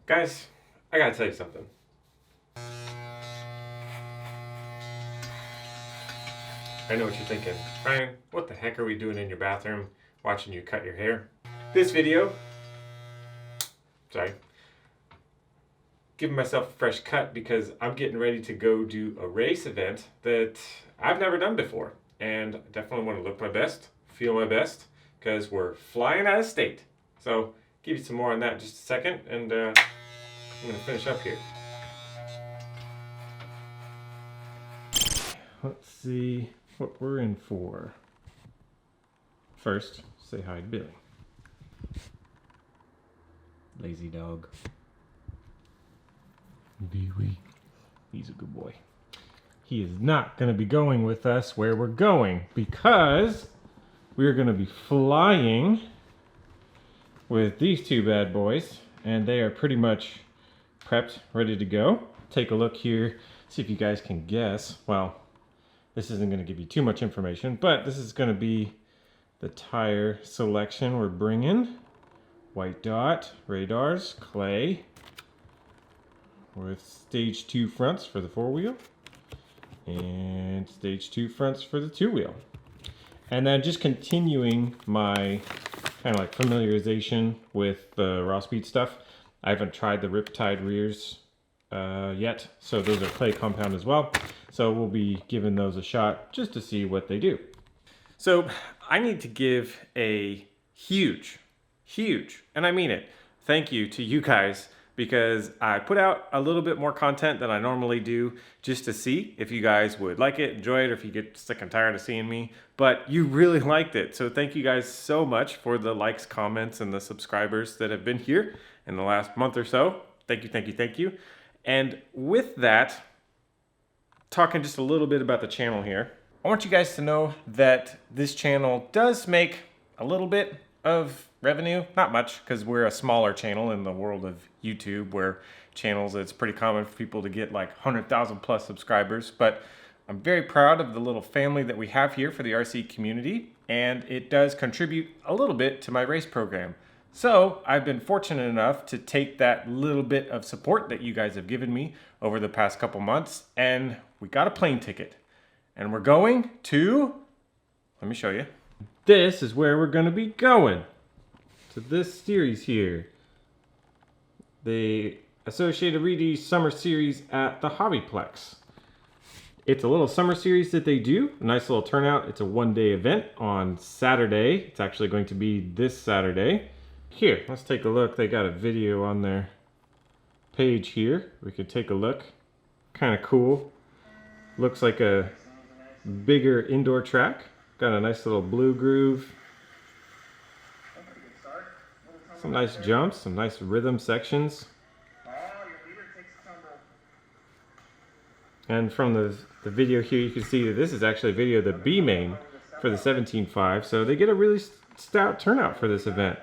Guys, I gotta tell you something. I know what you're thinking. Ryan, what the heck are we doing in your bathroom watching you cut your hair? This video, giving myself a fresh cut because I'm getting ready to go do a race event that I've never done before. And I definitely want to look my best, feel my best, because we're flying out of state. So, give you some more on that in just a second, and I'm going to finish up here. Let's see what we're in for. First, say hi to Billy. Lazy dog. Dewey. He's a good boy. He is not going to be going with us where we're going because we're going to be flying with these two bad boys, and they are pretty much prepped, ready to go. Take a look here, see if you guys can guess. Well, this isn't going to give you too much information, but this is going to be the tire selection we're bringing. White dot, radars, clay, with stage 2 fronts for the 4-wheel and stage 2 fronts for the 2-wheel. And then just continuing my kind of like familiarization with the raw speed stuff. I haven't tried the Riptide rears yet, so those are clay compound as well. So we'll be giving those a shot just to see what they do. So I need to give a huge, and I mean it, thank you to you guys, because I put out a little bit more content than I normally do just to see if you guys would like it, enjoy it, or if you get sick and tired of seeing me. But you really liked it. So thank you guys so much for the likes, comments, and the subscribers that have been here in the last month or so. Thank you, thank you, thank you. And with that, talking just a little bit about the channel here, I want you guys to know that this channel does make a little bit of revenue, not much, because we're a smaller channel in the world of YouTube, where channels, it's pretty common for people to get like 100,000 plus subscribers. But I'm very proud of the little family that we have here for the RC community, and it does contribute a little bit to my race program. So I've been fortunate enough to take that little bit of support that you guys have given me over the past couple months, and we got a plane ticket. And we're going to, let me show you. This is where we're going to be going. To this series here. The Associated Reedy Summer Series at the Hobbyplex. It's a little summer series that they do. A nice little turnout. It's a one-day event on Saturday. It's actually going to be this Saturday. Here, let's take a look. They got a video on their page here. We can take a look. Kind of cool. Looks like a bigger indoor track. Got a nice little blue groove. Some nice jumps, some nice rhythm sections. And from the video here, you can see that this is actually a video of the B main for the 17.5. So they get a really stout turnout for this event.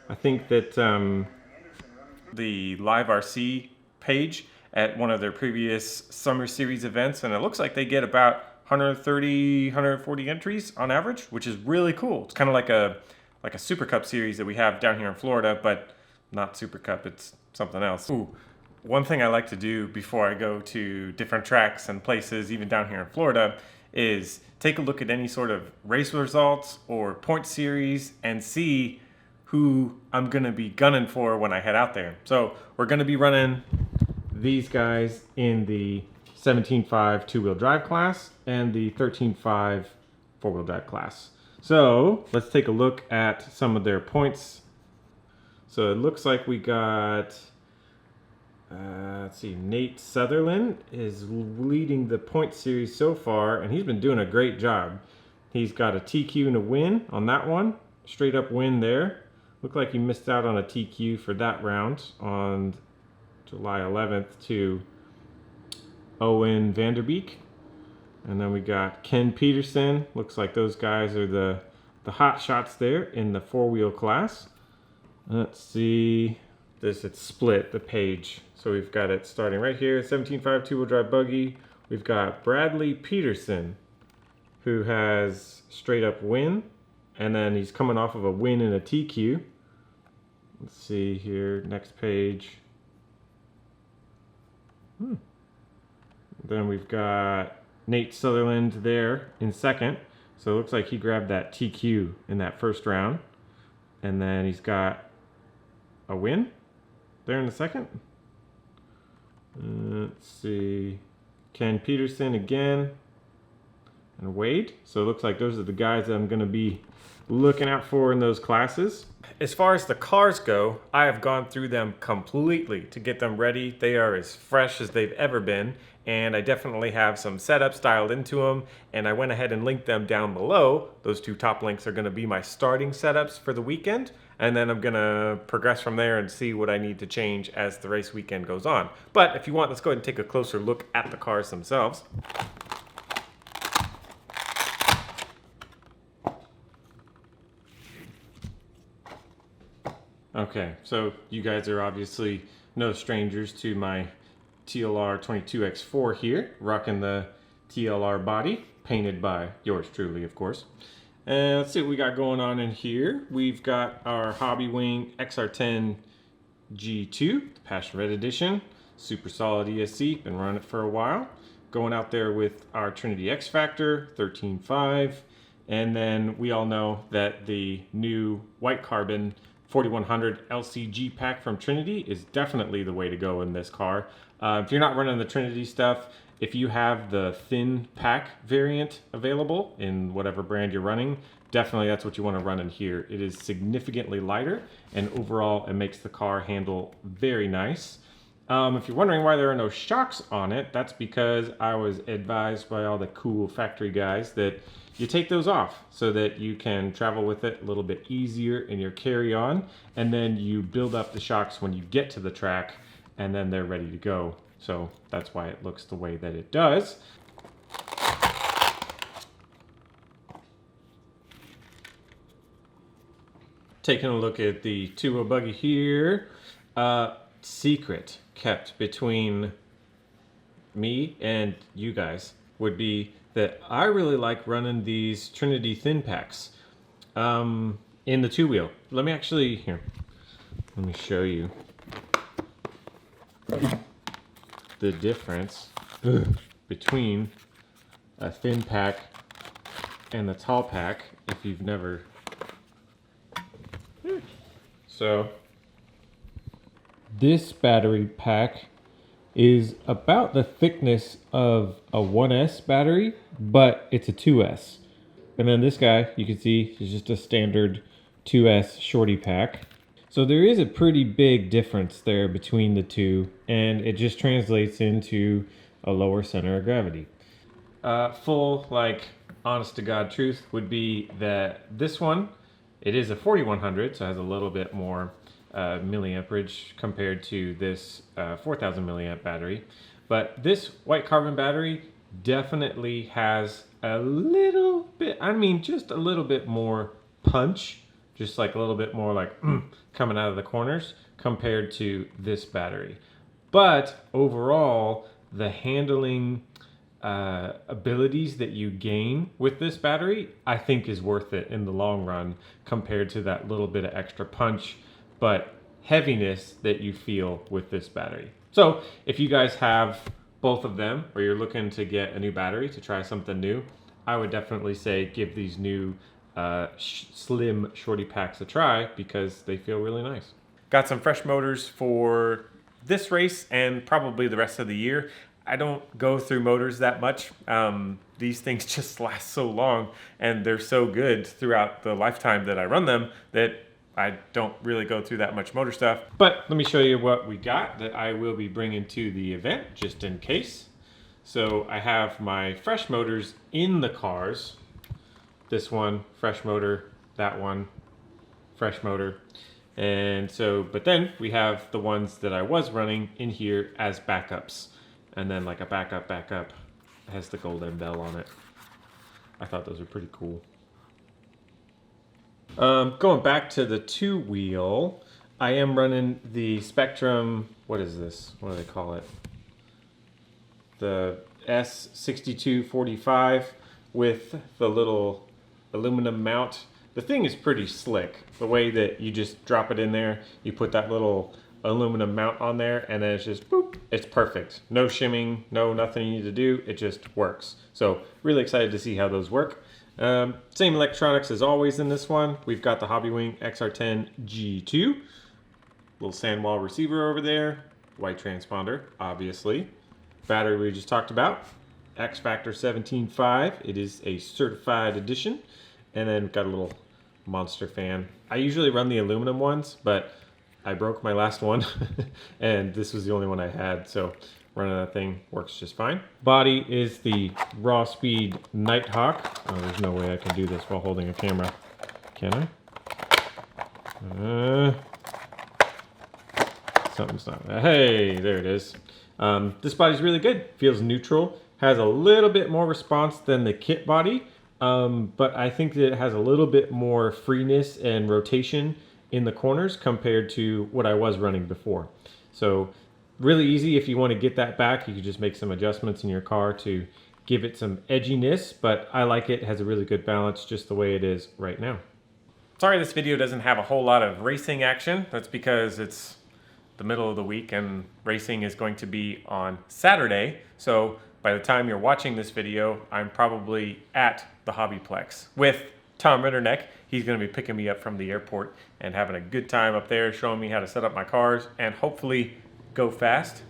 I think that the Live RC page at one of their previous summer series events, and it looks like they get about 130, 140 entries on average, which is really cool. It's kind of like a Super Cup series that we have down here in Florida, but not Super Cup, it's something else. Ooh, one thing I like to do before I go to different tracks and places, even down here in Florida, is take a look at any sort of race results or point series and see who I'm gonna be gunning for when I head out there. So we're gonna be running these guys in the 17.5 two-wheel drive class and the 13.5 four-wheel drive class. So let's take a look at some of their points. So it looks like we got, let's see, Nate Sutherland is leading the point series so far, and he's been doing a great job. He's got a TQ and a win on that one, straight up win there. Looked like he missed out on a TQ for that round on July 11th to Owen Vanderbeek. And then we got Ken Peterson. Looks like those guys are the hot shots there in the four-wheel class. Let's see. It's split, the page. So we've got it starting right here, 17.5 two-wheel drive buggy. We've got Bradley Peterson, who has straight up win. And then he's coming off of a win in a TQ. Let's see here, next page. Then we've got Nate Sutherland there in second. So it looks like he grabbed that TQ in that first round. And then he's got a win there in the second. Let's see. Ken Peterson again. And Wade. So it looks like those are the guys that I'm going to be looking out for in those classes. As far as the cars go, I have gone through them completely to get them ready. They are as fresh as they've ever been, and I definitely have some setups dialed into them, and I went ahead and linked them down below. Those two top links are going to be my starting setups for the weekend, and then I'm going to progress from there and see what I need to change as the race weekend goes on. But if you want, let's go ahead and take a closer look at the cars themselves. Okay, so you guys are obviously no strangers to my TLR 22X4 here, rocking the TLR body, painted by yours truly, of course. And let's see what we got going on in here. We've got our Hobby Wing XR10 G2, the Passion Red Edition, super solid ESC, been running it for a while. Going out there with our Trinity X Factor 13.5, and then we all know that the new white carbon 4100 LCG pack from Trinity is definitely the way to go in this car. If you're not running the Trinity stuff, if you have the thin pack variant available in whatever brand you're running, definitely that's what you want to run in here. It is significantly lighter, and overall it makes the car handle very nice. If you're wondering why there are no shocks on it, that's because I was advised by all the cool factory guys that you take those off so that you can travel with it a little bit easier in your carry-on, and then you build up the shocks when you get to the track, and then they're ready to go. So that's why it looks the way that it does. Taking a look at the 2.0 buggy here. Secret kept between me and you guys would be that I really like running these Trinity thin packs in the two-wheel. Let me show you the difference between a thin pack and the tall pack if you've never. So this battery pack is about the thickness of a 1S battery, but it's a 2S. And then this guy, you can see, is just a standard 2S shorty pack. So there is a pretty big difference there between the two, and it just translates into a lower center of gravity. Full, honest to God truth would be that this one, it is a 4100, so it has a little bit more milliamperage compared to this 4000 milliamp battery. But this white carbon battery definitely has a little bit, just a little bit more punch, just like a little bit more coming out of the corners compared to this battery. But overall, the handling abilities that you gain with this battery, I think is worth it in the long run compared to that little bit of extra punch but heaviness that you feel with this battery. So if you guys have both of them, or you're looking to get a new battery to try something new, I would definitely say give these new slim shorty packs a try because they feel really nice. Got some fresh motors for this race and probably the rest of the year. I don't go through motors that much. These things just last so long and they're so good throughout the lifetime that I run them that I don't really go through that much motor stuff. But let me show you what we got that I will be bringing to the event just in case. So I have my fresh motors in the cars. This one, fresh motor, that one, fresh motor. And so, but then we have the ones that I was running in here as backups. And then like a backup has the golden bell on it. I thought those were pretty cool. Going back to the two-wheel, I am running the Spectrum, what is this? What do they call it? The S6245 with the little aluminum mount. The thing is pretty slick. The way that you just drop it in there, you put that little aluminum mount on there, and then it's just boop, it's perfect. No shimming, no nothing you need to do, it just works. So really excited to see how those work. Same electronics as always in this one. We've got the Hobbywing XR10 G2, little sandwall receiver over there, white transponder, obviously. Battery we just talked about, X Factor 17.5. It is a certified edition. And then got a little monster fan. I usually run the aluminum ones, but I broke my last one and this was the only one I had, so running that thing works just fine. Body is the Raw Speed Nighthawk. Oh, there's no way I can do this while holding a camera. Can I? Something's not. Hey, there it is. This body's really good. Feels neutral. Has a little bit more response than the kit body, but I think that it has a little bit more freeness and rotation in the corners compared to what I was running before. So really easy. If you want to get that back, you can just make some adjustments in your car to give it some edginess, but I like it. It has a really good balance just the way it is right now. Sorry this video doesn't have a whole lot of racing action. That's because it's the middle of the week and racing is going to be on Saturday. So by the time you're watching this video, I'm probably at the Hobbyplex with Tom Ritterneck. He's going to be picking me up from the airport and having a good time up there, showing me how to set up my cars and hopefully go fast,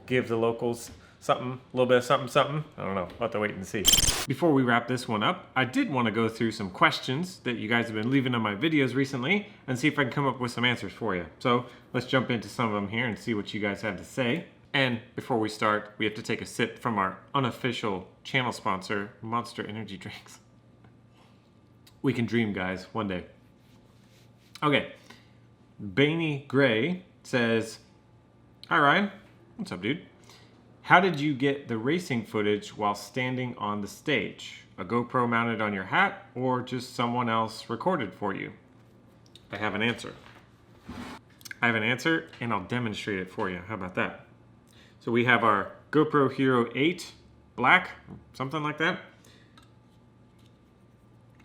give the locals something, a little bit of something. I don't know, we'll have to wait and see. Before we wrap this one up, I did want to go through some questions that you guys have been leaving on my videos recently and see if I can come up with some answers for you. So let's jump into some of them here and see what you guys have to say. And before we start, we have to take a sip from our unofficial channel sponsor, Monster Energy Drinks. We can dream, guys, one day. Okay, Bainey Gray says, "Hi Ryan, what's up, dude? How did you get the racing footage while standing on the stage? A GoPro mounted on your hat or just someone else recorded for you?" I have an answer. And I'll demonstrate it for you. How about that? So we have our GoPro Hero 8 Black, something like that.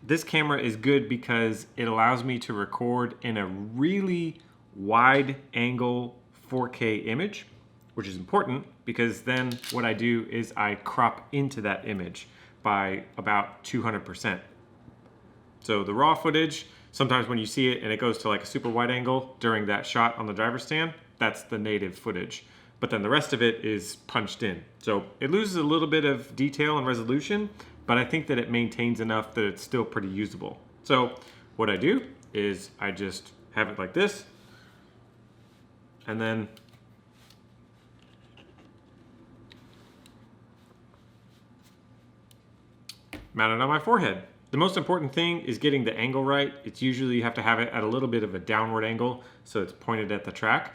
This camera is good because it allows me to record in a really wide angle 4K image, which is important because then what I do is I crop into that image by about 200%. So the raw footage, sometimes when you see it and it goes to like a super wide angle during that shot on the driver's stand, that's the native footage. But then the rest of it is punched in. So it loses a little bit of detail and resolution, but I think that it maintains enough that it's still pretty usable. So what I do is I just have it like this, and then mount it on my forehead. The most important thing is getting the angle right. It's usually you have to have it at a little bit of a downward angle so it's pointed at the track.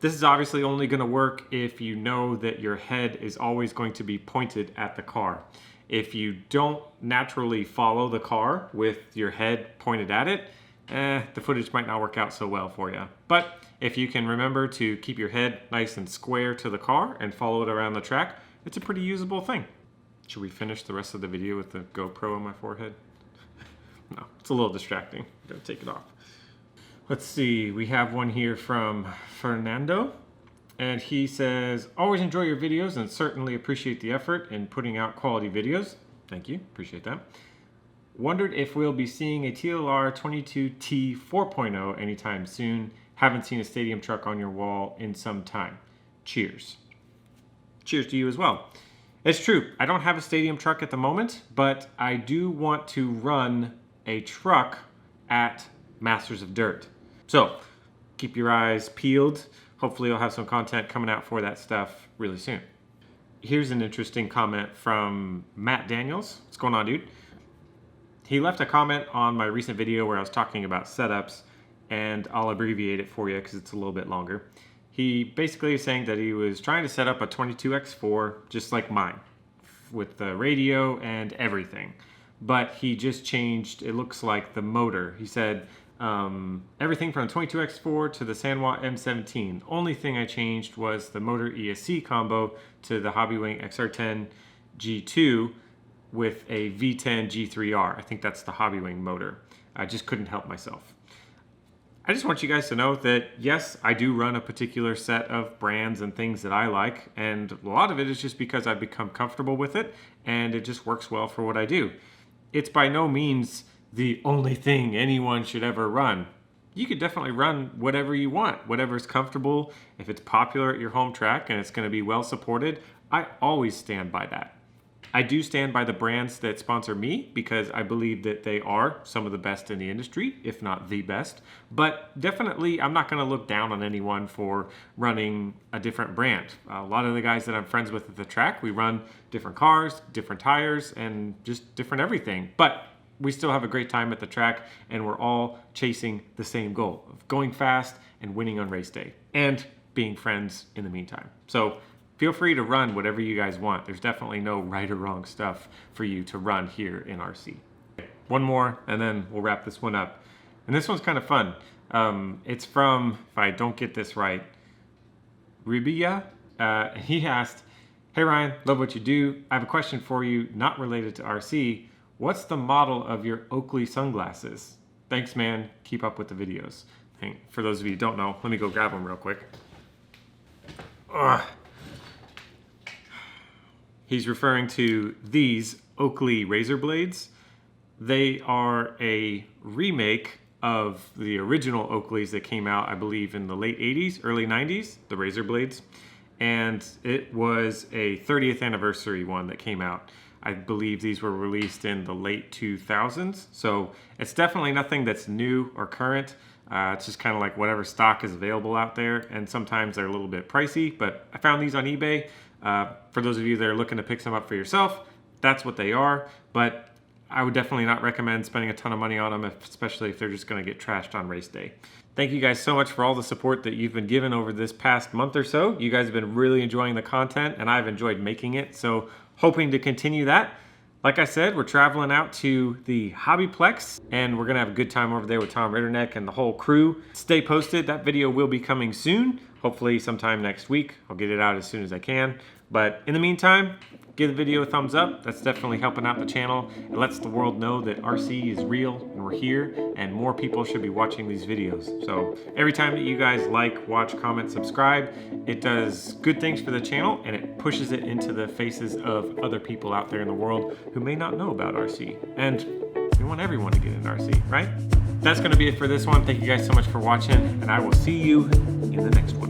This is obviously only going to work if you know that your head is always going to be pointed at the car. If you don't naturally follow the car with your head pointed at it, the footage might not work out so well for you. But if you can remember to keep your head nice and square to the car and follow it around the track, it's a pretty usable thing. Should we finish the rest of the video with the GoPro on my forehead? No, it's a little distracting. I'm gonna take it off. Let's see, we have one here from Fernando. And he says, "Always enjoy your videos and certainly appreciate the effort in putting out quality videos." Thank you, appreciate that. "Wondered if we'll be seeing a TLR 22T 4.0 anytime soon. Haven't seen a stadium truck on your wall in some time. Cheers." Cheers to you as well. It's true, I don't have a stadium truck at the moment, but I do want to run a truck at Masters of Dirt. So keep your eyes peeled. Hopefully I'll have some content coming out for that stuff really soon. Here's an interesting comment from Matt Daniels. What's going on, dude? He left a comment on my recent video where I was talking about setups, and I'll abbreviate it for you because it's a little bit longer. He basically is saying that he was trying to set up a 22X4 just like mine with the radio and everything, but he just changed, it looks like, the motor. He said everything from the 22X4 to the Sanwa M17. Only thing I changed was the motor ESC combo to the Hobbywing XR10 G2 with a V10 G3R. I think that's the Hobbywing motor. I just couldn't help myself. I just want you guys to know that, yes, I do run a particular set of brands and things that I like, and a lot of it is just because I've become comfortable with it, and it just works well for what I do. It's by no means the only thing anyone should ever run. You could definitely run whatever you want, whatever's comfortable. If it's popular at your home track and it's going to be well supported, I always stand by that. I do stand by the brands that sponsor me because I believe that they are some of the best in the industry, if not the best. But definitely, I'm not going to look down on anyone for running a different brand. A lot of the guys that I'm friends with at the track, we run different cars, different tires, and just different everything. But we still have a great time at the track, and we're all chasing the same goal of going fast and winning on race day and being friends in the meantime. So feel free to run whatever you guys want. There's definitely no right or wrong stuff for you to run here in RC. One more, and then we'll wrap this one up. And this one's kind of fun. It's from, if I don't get this right, Ribia. He asked, "Hey Ryan, love what you do. I have a question for you, not related to RC. What's the model of your Oakley sunglasses? Thanks, man. Keep up with the videos." And for those of you who don't know, let me go grab them real quick. Ugh. He's referring to these Oakley razor blades. They are a remake of the original Oakleys that came out, I believe, in the late 80s, early 90s, the razor blades. And it was a 30th anniversary one that came out. I believe these were released in the late 2000s. So it's definitely nothing that's new or current. It's just kind of like whatever stock is available out there. And sometimes they're a little bit pricey, but I found these on eBay. For those of you that are looking to pick some up for yourself, that's what they are. But I would definitely not recommend spending a ton of money on them, especially if they're just going to get trashed on race day. Thank you guys so much for all the support that you've been given over this past month or so. You guys have been really enjoying the content, and I've enjoyed making it. So hoping to continue that. Like I said, we're traveling out to the Hobbyplex, and we're going to have a good time over there with Tom Ritterneck and the whole crew. Stay posted. That video will be coming soon. Hopefully sometime next week. I'll get it out as soon as I can. But in the meantime, give the video a thumbs up. That's definitely helping out the channel. It lets the world know that RC is real and we're here, and more people should be watching these videos. So every time that you guys like, watch, comment, subscribe, it does good things for the channel, and it pushes it into the faces of other people out there in the world who may not know about RC. And we want everyone to get into RC, right? That's going to be it for this one. Thank you guys so much for watching, and I will see you in the next one.